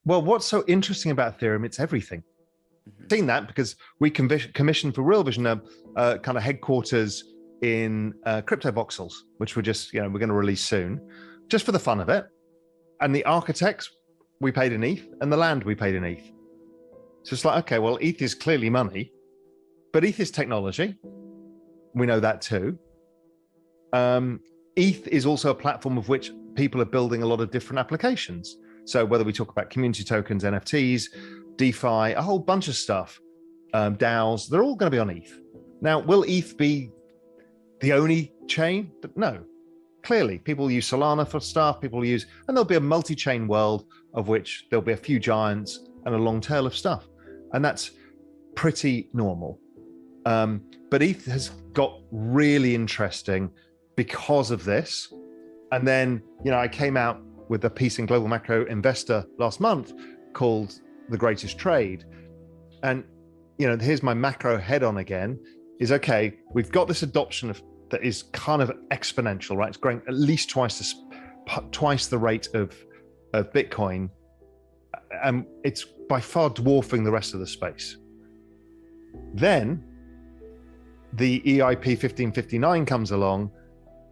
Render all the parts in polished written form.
Well, what's so interesting about Ethereum, it's everything. Seen that because we commissioned for Real Vision a kind of headquarters in crypto voxels, which we're going to release soon, just for the fun of it. And the architects, we paid in ETH, and the land we paid in ETH. So it's like, okay, well, ETH is clearly money, but ETH is technology. We know that too. ETH is also a platform of which people are building a lot of different applications. So whether we talk about community tokens, NFTs, DeFi, a whole bunch of stuff, DAOs, they're all going to be on ETH. Now, will ETH be the only chain? No. Clearly, people use Solana for stuff, and there'll be a multi-chain world of which there'll be a few giants and a long tail of stuff. And that's pretty normal. But ETH has got really interesting because of this. And then, I came out with a piece in Global Macro Investor last month called The Greatest Trade. And, here's my macro head on again, is okay, we've got this adoption that is kind of exponential, right? It's growing at least twice the rate of Bitcoin. And it's by far dwarfing the rest of the space. Then the EIP 1559 comes along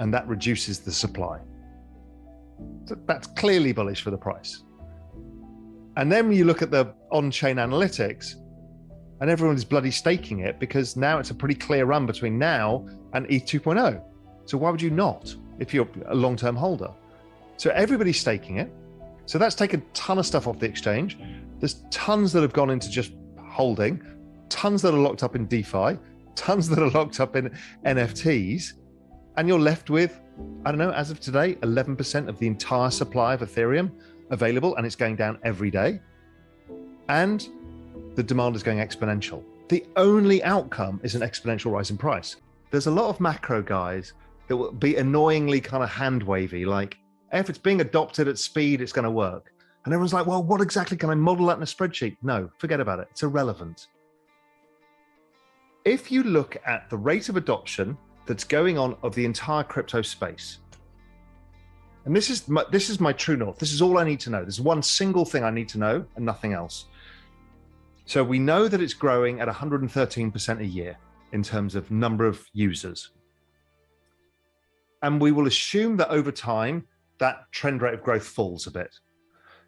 and that reduces the supply. So that's clearly bullish for the price. And then when you look at the on-chain analytics, and everyone is bloody staking it because now it's a pretty clear run between now and ETH 2.0. So why would you not if you're a long-term holder? So everybody's staking it. So that's taken a ton of stuff off the exchange. There's tons that have gone into just holding, tons that are locked up in DeFi, tons that are locked up in NFTs, and you're left with, I don't know, as of today, 11% of the entire supply of Ethereum available, and it's going down every day. And the demand is going exponential. The only outcome is an exponential rise in price. There's a lot of macro guys that will be annoyingly kind of hand-wavy, like, if it's being adopted at speed, it's going to work. And everyone's like, well, what exactly can I model that in a spreadsheet? No, forget about it. It's irrelevant. If you look at the rate of adoption that's going on of the entire crypto space, and this is my true north. This is all I need to know. There's one single thing I need to know and nothing else. So we know that it's growing at 113% a year in terms of number of users. And we will assume that over time, that trend rate of growth falls a bit.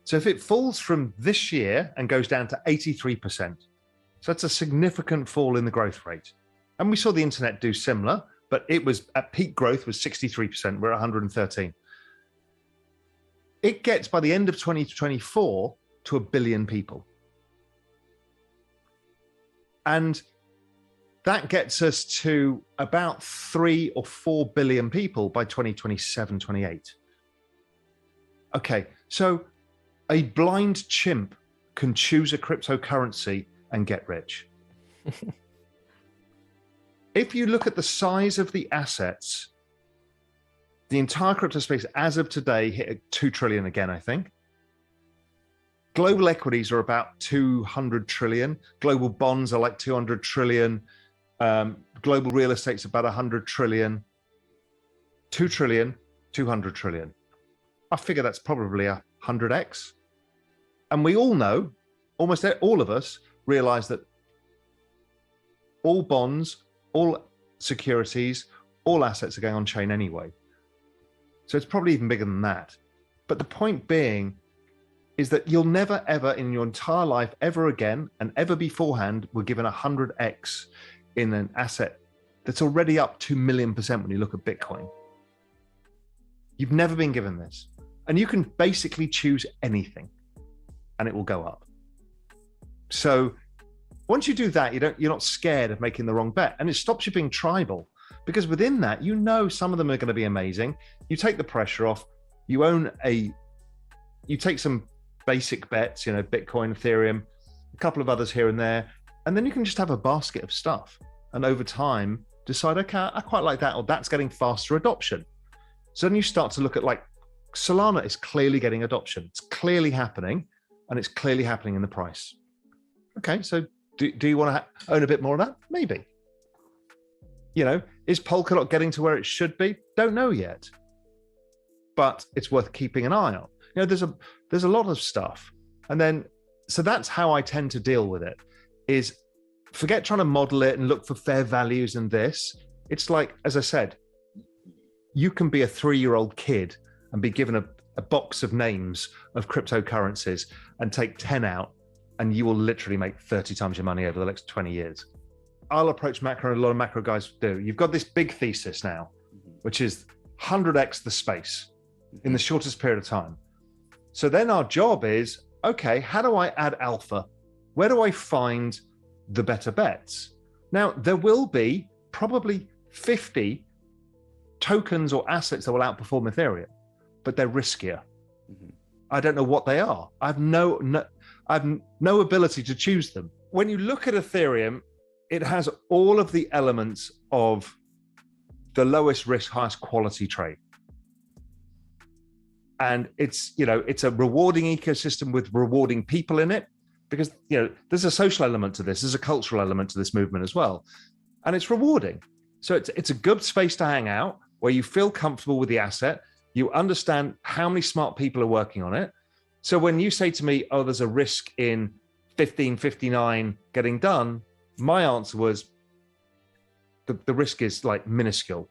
So if it falls from this year and goes down to 83%, so that's a significant fall in the growth rate. And we saw the internet do similar, but it was at peak growth was 63%, we're at 113. It gets by the end of 2024 to 1 billion people. And that gets us to about 3 or 4 billion people by 2027, 28. Okay, so a blind chimp can choose a cryptocurrency and get rich. If you look at the size of the assets, the entire crypto space as of today hit 2 trillion again, I think. Global equities are about 200 trillion. Global bonds are like 200 trillion. Global real estate's about 100 trillion. 2 trillion, 200 trillion. I figure that's probably 100x. And we all know, almost all of us realize that all bonds, all securities, all assets are going on chain anyway. So it's probably even bigger than that. But the point being is that you'll never, ever in your entire life, ever again, and ever beforehand, were given 100x in an asset that's already up 2 million% when you look at Bitcoin. You've never been given this. And you can basically choose anything and it will go up. So once you do that, you're not scared of making the wrong bet, and it stops you being tribal, because within that, some of them are going to be amazing. You take the pressure off, you take some basic bets, Bitcoin, Ethereum, a couple of others here and there, and then you can just have a basket of stuff. And over time, decide, okay, I quite like that, or that's getting faster adoption. So then you start to look at, like, Solana is clearly getting adoption. It's clearly happening, and it's clearly happening in the price. Okay, so do you want to own a bit more of that? Maybe. Is Polkadot getting to where it should be? Don't know yet. But it's worth keeping an eye on. There's a lot of stuff And then, so that's how I tend to deal with it, is forget trying to model it and look for fair values and this. It's like, as I said, you can be a 3-year-old kid and be given a box of names of cryptocurrencies and take 10 out, and you will literally make 30 times your money over the next 20 years. I'll approach macro, and a lot of macro guys do. You've got this big thesis now, which is 100x the space in the shortest period of time. So then our job is, okay, how do I add alpha? Where do I find the better bets? Now, there will be probably 50 tokens or assets that will outperform Ethereum, but they're riskier. I don't know what they are. I have no ability to choose them. When you look at Ethereum, it has all of the elements of the lowest risk, highest quality trade. And it's a rewarding ecosystem with rewarding people in it, because there's a social element to this, there's a cultural element to this movement as well, and it's rewarding. So it's a good space to hang out where you feel comfortable with the asset, you understand how many smart people are working on it. So when you say to me, oh, there's a risk in 1559 getting done, my answer was the risk is like minuscule.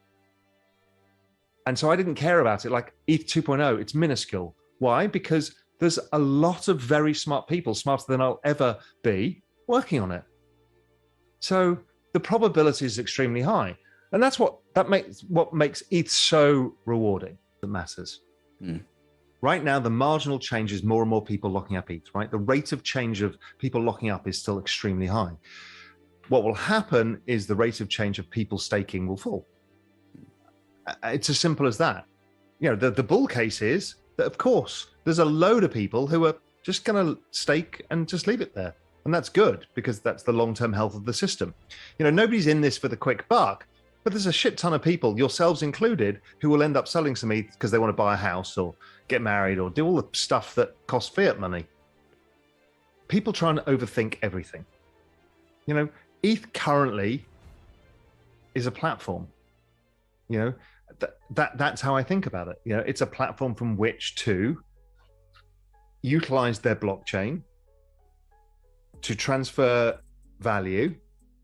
And so I didn't care about it. Like ETH 2.0, it's minuscule. Why? Because there's a lot of very smart people, smarter than I'll ever be, working on it. So the probability is extremely high. And that's what makes ETH so rewarding. That matters. Right now, the marginal change is more and more people locking up ETH, right? The rate of change of people locking up is still extremely high. What will happen is the rate of change of people staking will fall. It's as simple as that. The bull case is that, of course, there's a load of people who are just going to stake and just leave it there. And that's good, because that's the long-term health of the system. Nobody's in this for the quick buck, but there's a shit ton of people, yourselves included, who will end up selling some ETH because they want to buy a house or get married or do all the stuff that costs fiat money. People trying to overthink everything. ETH currently is a platform. That's how I think about it. It's a platform from which to utilize their blockchain to transfer value,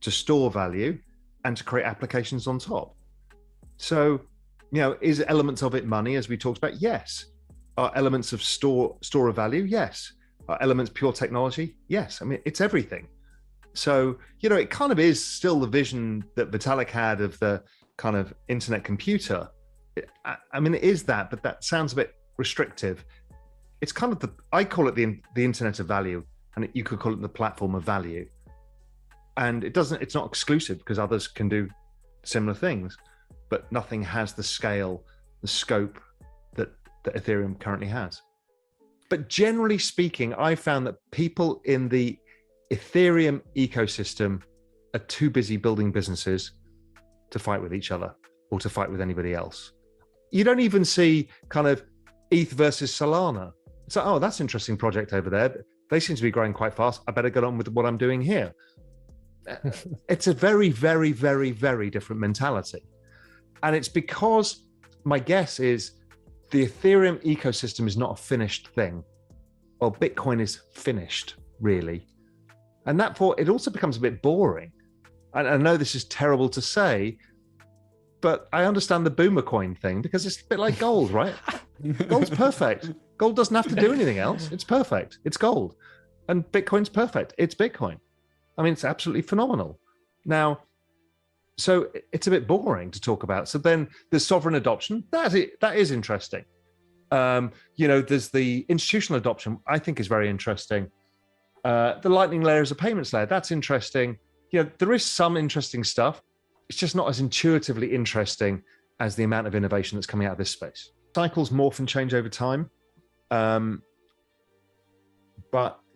to store value, and to create applications on top. So, is elements of it money, as we talked about? Yes. Are elements of store of value? Yes. Are elements pure technology? Yes. I mean, it's everything. So, it kind of is still the vision that Vitalik had of the kind of internet computer. I mean, it is that, but that sounds a bit restrictive. It's kind of I call it the internet of value, and you could call it the platform of value. And it's not exclusive, because others can do similar things, but nothing has the scale, the scope that Ethereum currently has. But generally speaking, I found that people in the Ethereum ecosystem are too busy building businesses to fight with each other or to fight with anybody else. You don't even see kind of ETH versus Solana. So, oh, that's an interesting project over there. They seem to be growing quite fast. I better get on with what I'm doing here. It's a very, very, very, very different mentality. And it's because my guess is the Ethereum ecosystem is not a finished thing. Well, Bitcoin is finished, really. And therefore, it also becomes a bit boring. And I know this is terrible to say, but I understand the boomer coin thing, because it's a bit like gold, right? Gold's perfect. Gold doesn't have to do anything else. It's perfect. It's gold. And Bitcoin's perfect. It's Bitcoin. I mean, it's absolutely phenomenal. Now, so it's a bit boring to talk about. So then there's sovereign adoption. That is interesting. There's the institutional adoption, I think is very interesting. The Lightning layer is a payments layer. That's interesting. There is some interesting stuff. It's just not as intuitively interesting as the amount of innovation that's coming out of this space. Cycles morph and change over time. But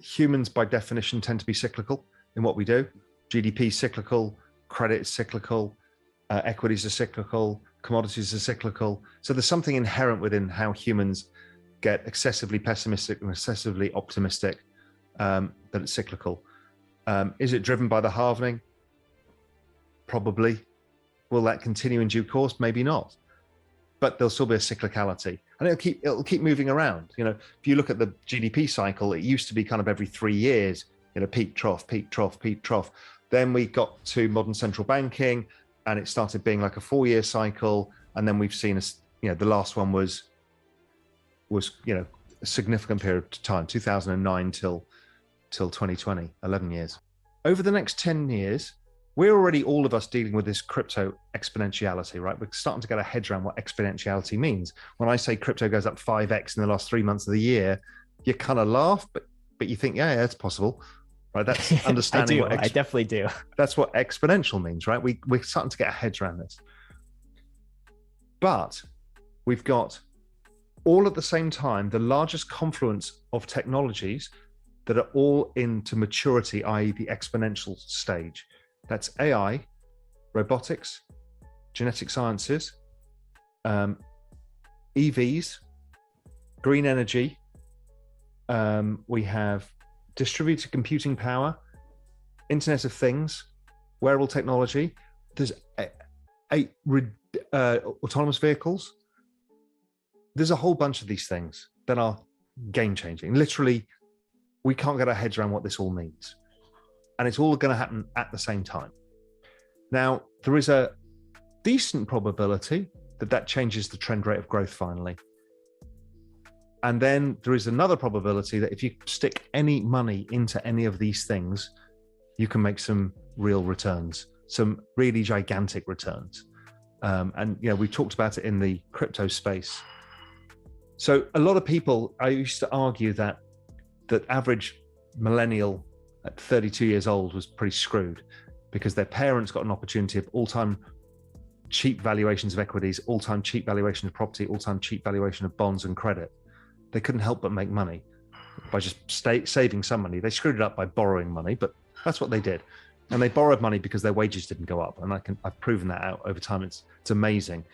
humans, by definition, tend to be cyclical in what we do. GDP is cyclical, credit is cyclical, equities are cyclical, commodities are cyclical. So there's something inherent within how humans get excessively pessimistic and excessively optimistic, that it's cyclical. Is it driven by the halvening? Probably. Will that continue in due course? Maybe not. but there'll still be a cyclicality, and it'll keep moving around. You know, if you look at the GDP cycle, it used to be kind of every 3 years, you know, peak, trough, peak, trough, peak, trough. Then we got to modern central banking, and it started being like a 4-year cycle. And then we've seen, you know, the last one was, you know, a significant period of time, 2009 till 2020, 11 years. Over the next 10 years, we're already, all of us, dealing with this crypto exponentiality, right? We're starting to get our heads around what exponentiality means. When I say crypto goes up 5x in the last 3 months of the year, you kind of laugh, but you think, yeah, it's possible, right? That's understanding. I definitely do. That's what exponential means, right? We're starting to get our heads around this. But we've got, all at the same time, the largest confluence of technologies that are all into maturity, i.e. the exponential stage. That's AI, robotics, genetic sciences, EVs, green energy. We have distributed computing power, Internet of Things, wearable technology. There's autonomous vehicles. There's a whole bunch of these things that are game-changing. Literally, we can't get our heads around what this all means. And it's all going to happen at the same time. Now, there is a decent probability that changes the trend rate of growth finally. And then there is another probability that if you stick any money into any of these things, you can make some real returns, some really gigantic returns. And, you know, we talked about it in the crypto space. So a lot of people, I used to argue that average millennial at 32 years old was pretty screwed because their parents got an opportunity of all-time cheap valuations of equities, all-time cheap valuation of property, all-time cheap valuation of bonds and credit. They couldn't help but make money by just saving some money. They screwed it up by borrowing money, but that's what they did. And they borrowed money because their wages didn't go up. And I've proven that out over time. It's amazing.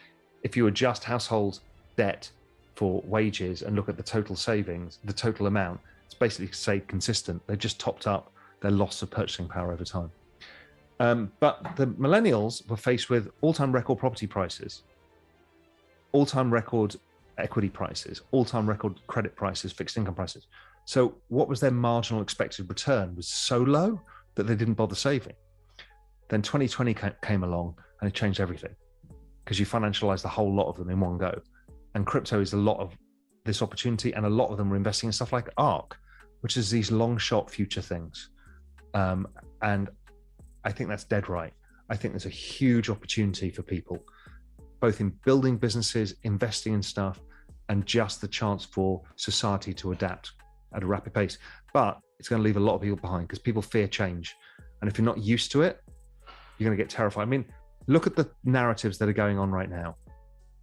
If you adjust household debt for wages and look at the total savings, the total amount, it's basically stayed consistent. They've just topped up their loss of purchasing power over time. But the millennials were faced with all-time record property prices, all-time record equity prices, all-time record credit prices, fixed income prices. So what was their marginal expected return was so low that they didn't bother saving. Then 2020 came along and it changed everything because you financialized the whole lot of them in one go. And crypto is a lot of this opportunity, and a lot of them were investing in stuff like ARK, which is these long shot future things. And I think that's dead right. I think there's a huge opportunity for people, both in building businesses, investing in stuff, and just the chance for society to adapt at a rapid pace. But it's going to leave a lot of people behind because people fear change. And if you're not used to it, you're going to get terrified. I mean, look at the narratives that are going on right now.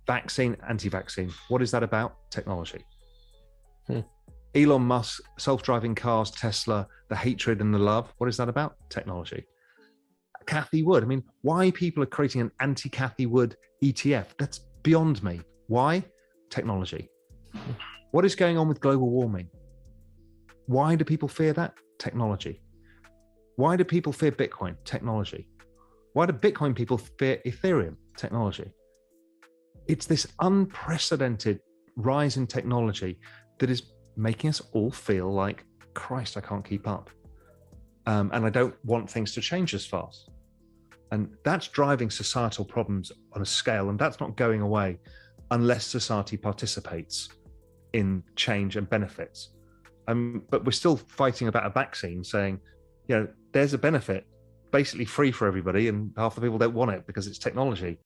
Vaccine, anti-vaccine. What is that about? Technology. Elon Musk, self-driving cars, Tesla, the hatred and the love. What is that about? Technology. Cathie Wood. I mean, why people are creating an anti-Cathie Wood ETF? That's beyond me. Why? Technology. What is going on with global warming? Why do people fear that? Technology. Why do people fear Bitcoin? Technology. Why do Bitcoin people fear Ethereum? Technology. It's this unprecedented rise in technology that is making us all feel like, Christ, I can't keep up. And I don't want things to change as fast. And that's driving societal problems on a scale, and that's not going away unless society participates in change and benefits. But we're still fighting about a vaccine, saying, you know, there's a benefit, basically free for everybody, and half the people don't want it because it's technology.